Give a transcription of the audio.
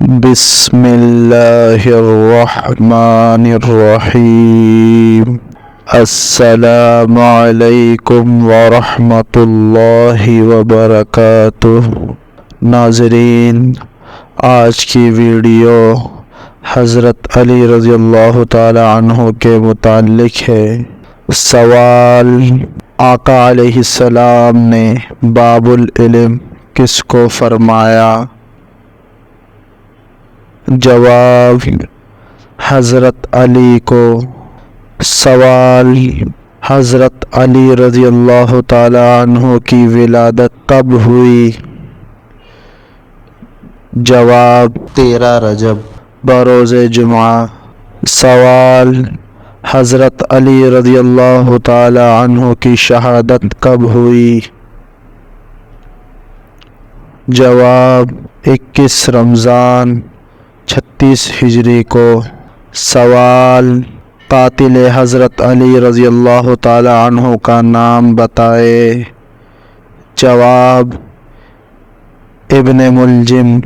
بسم اللہ الرحمن الرحیم۔ السلام علیکم ورحمۃ اللہ وبرکاتہ۔ ناظرین، آج کی ویڈیو حضرت علی رضی اللہ تعالی عنہ کے متعلق ہے۔ سوال: آقا علیہ السلام نے باب العلم کس کو فرمایا؟ جواب: حضرت علی کو۔ سوال: حضرت علی رضی اللہ تعالی عنہ کی ولادت کب ہوئی؟ جواب: 13 رجب بروز جمعہ۔ سوال: حضرت علی رضی اللہ تعالی عنہ کی شہادت کب ہوئی؟ جواب: 21 رمضان 36 ہجری کو۔ سوال: قاتل حضرت علی رضی اللہ تعالی عنہ کا نام بتائیں۔ جواب: ابن ملجم۔